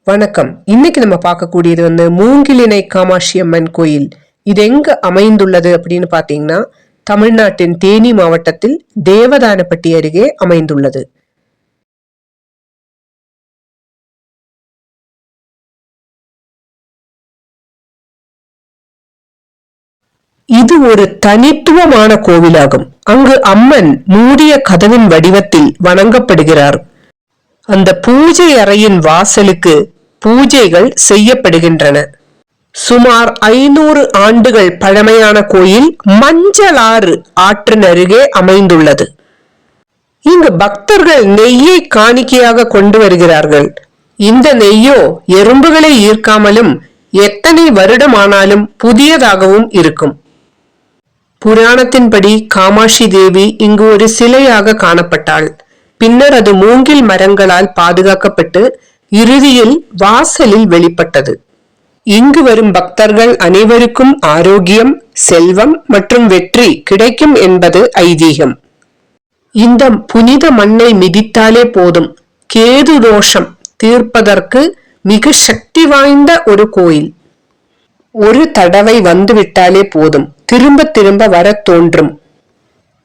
வணக்கம். இன்னைக்கு நம்ம பார்க்கக்கூடியது மூங்கிலினை காமாட்சி அம்மன் கோயில். இது எங்க அமைந்துள்ளது அப்படின்னு பாத்தீங்கன்னா, தமிழ்நாட்டின் தேனி மாவட்டத்தில் தேவதானப்பட்டி அருகே அமைந்துள்ளது. இது ஒரு தனித்துவமான கோவிலாகும். அங்கு அம்மன் மூடிய கதவின் வடிவத்தில் வணங்கப்படுகிறார். அந்த பூஜை அறையின் வாசலுக்கு பூஜைகள் செய்யப்படுகின்றன. சுமார் 500 ஆண்டுகள் பழமையான கோயில் மஞ்சளாறு ஆற்றின் அருகே அமைந்துள்ளது. இங்கு பக்தர்கள் நெய்யை காணிக்கையாக கொண்டு வருகிறார்கள். இந்த நெய்யோ எறும்புகளை ஈர்க்காமலும் எத்தனை வருடமானாலும் புதியதாகவும் இருக்கும். புராணத்தின்படி காமாட்சி தேவி இங்கு ஒரு சிலையாக காணப்பட்டாள். பின்னர் அது மூங்கில் மரங்களால் பாதுகாக்கப்பட்டு இறுதியில் வாசலில் வெளிப்பட்டது. இங்கு வரும் பக்தர்கள் அனைவருக்கும் ஆரோக்கியம், செல்வம் மற்றும் வெற்றி கிடைக்கும் என்பது ஐதீகம். இந்த புனித மண்ணை மிதித்தாலே போதும், கேது தோஷம் தீர்ப்பதற்கு மிக சக்தி வாய்ந்த ஒரு கோயில். ஒரு தடவை வந்துவிட்டாலே போதும், திரும்ப திரும்ப வர தோன்றும்.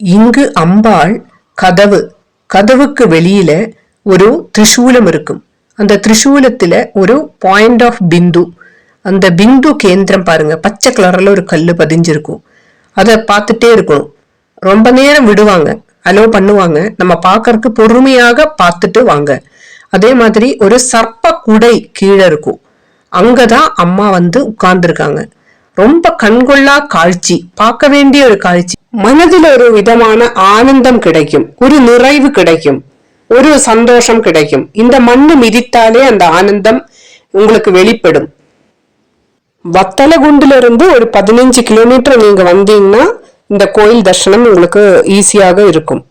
இங்கு அம்பாள் கதவுக்கு வெளியில ஒரு திரிசூலம் இருக்கும். அந்த திரிசூலத்துல ஒரு பாயிண்ட் ஆஃப் பிந்து, அந்த பிந்து கேந்திரம் பாருங்க, பச்சை கலர்ல ஒரு கல்லு பதிஞ்சிருக்கும். அதை பார்த்துட்டே இருக்கணும். ரொம்ப நேரம் விடுவாங்க, அலோ பண்ணுவாங்க. நம்ம பார்க்கறதுக்கு பொறுமையாக பார்த்துட்டு வாங்க. அதே மாதிரி ஒரு சர்ப்ப குடை கீழே இருக்கும். அங்கதான் அம்மா உட்கார்ந்துருக்காங்க. ரொம்ப கண்கொள்ளா காட்சி, பார்க்க வேண்டிய ஒரு காட்சி. மனதில் ஒரு விதமான ஆனந்தம் கிடைக்கும், ஒரு நிறைவு கிடைக்கும், ஒரு சந்தோஷம் கிடைக்கும். இந்த மண்ணு மிதித்தாலே அந்த ஆனந்தம் உங்களுக்கு வெளிப்படும். வத்தலகுண்டுல இருந்து ஒரு 15 கிலோமீட்டர் நீங்க வந்தீங்கன்னா இந்த கோயில் தரிசனம் உங்களுக்கு ஈஸியாக இருக்கும்.